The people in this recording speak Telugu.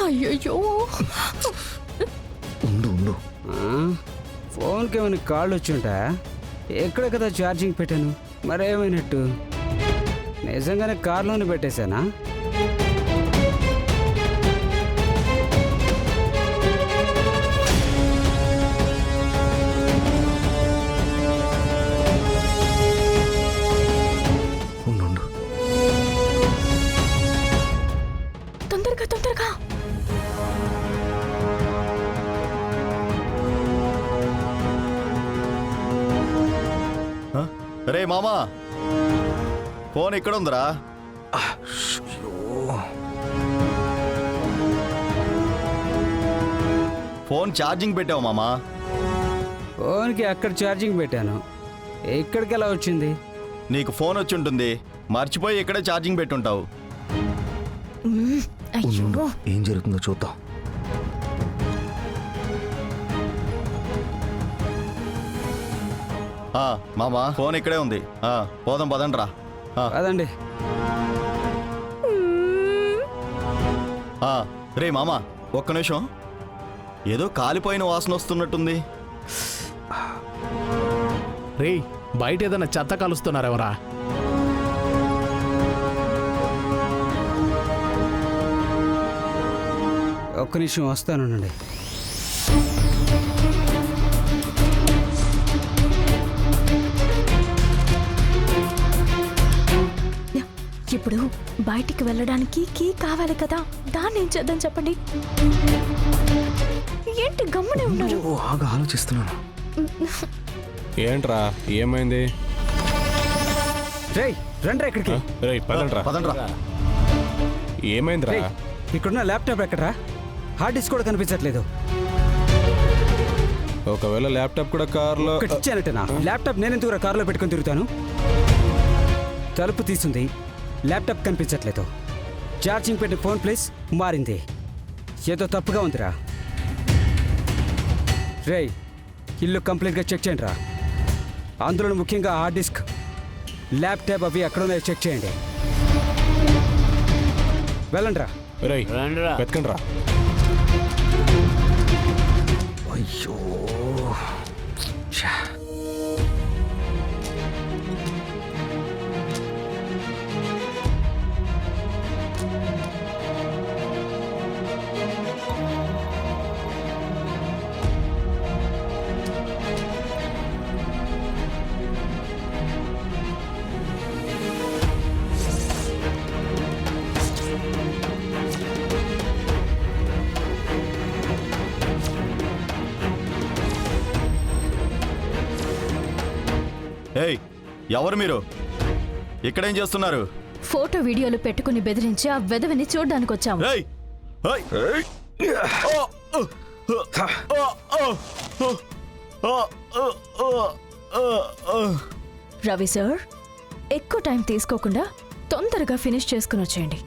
అయ్యయ్యో, ఉండు ఉండు. ఫోన్కి ఏమైనా కాళ్ళు వచ్చి ఉంటా? ఎక్కడ కదా ఛార్జింగ్ పెట్టాను, మరేమైనట్టు? నిజంగానే కార్లోనే పెట్టేశానా? ఉండు ఉండు. తొందరగా తొందరగా. రే మామా, ఫోన్ ఇక్కడ ఉందిరా. ఫోన్ ఛార్జింగ్ పెట్టావు మామా. ఫోన్కి అక్కడ ఛార్జింగ్ పెట్టాను, ఇక్కడికి ఎలా వచ్చింది? నీకు ఫోన్ వచ్చి ఉంటుంది, మర్చిపోయి ఇక్కడే ఛార్జింగ్ పెట్టుంటావు. ఉమ్, ఉండు, అయ్యో. ఉండు. ఏం జరుగుతుందో చూద్దాం. మామా ఫోన్ ఇక్కడే ఉంది. పోదాం పదండి రా. అదండి. రే మామా, ఒక్క నిమిషం. ఏదో కాలిపోయిన వాసన వస్తున్నట్టుంది. రే, బయట ఏదైనా చెత్త కలుస్తున్నారెవరా? ఒక్క నిమిషం వస్తానండి. ఇప్పుడు బయటికి వెళ్ళడానికి కీ కావాలి కదా, దాన్ని ఏం చేద్దాం చెప్పండి. ఏంటి గమ్మునే ఉన్నారు? ఆగా ఆలోచిస్తున్నాను. ఏంట్రా, ఏమైంది? రేయ్ రండి ఇక్కడికి. రేయ్ పదండ్రా. పదండ్రా. ఏమైందిరా? రేయ్, ఇక్కడున్న ల్యాప్టాప్ ఎక్కడరా? హార్డ్ డిస్క్ కూడా కనిపించట్లేదు. ఒకవేళ ల్యాప్టాప్ కూడా కార్లో ఒకటి ఇచ్చానటనా? ల్యాప్టాప్ నేను ఎందుకు కారులో పెట్టుకొని తిరుగుతాను? తలుపు తీసుంది, ల్యాప్టాప్ కనిపించట్లేదు. ఛార్జింగ్ పెట్టిన ఫోన్ ప్లేస్ మారింది. ఏదో తప్పుగా ఉందిరా. రేయ్, ఇల్లు కంప్లీట్గా చెక్ చేయండి రా. అందులో ముఖ్యంగా హార్డ్ డిస్క్, ల్యాప్టాప్ అవి ఎక్కడ ఉన్నాయో చెక్ చేయండి. వెళ్ళండి రా. రేయ్ వెతకండ్రా. అయ్యో, ఏయ్, ఎవరు మీరు? ఇక్కడేం చేస్తున్నారు? ఫోటో వీడియోలు పెట్టుకుని బెదిరించి ఆ వెధవిని చూడ్డానికి వచ్చాము. ఏయ్, ఏయ్. రవి సార్, ఎక్కువ టైం తీసుకోకుండా తొందరగా ఫినిష్ చేసుకుని వచ్చేయండి.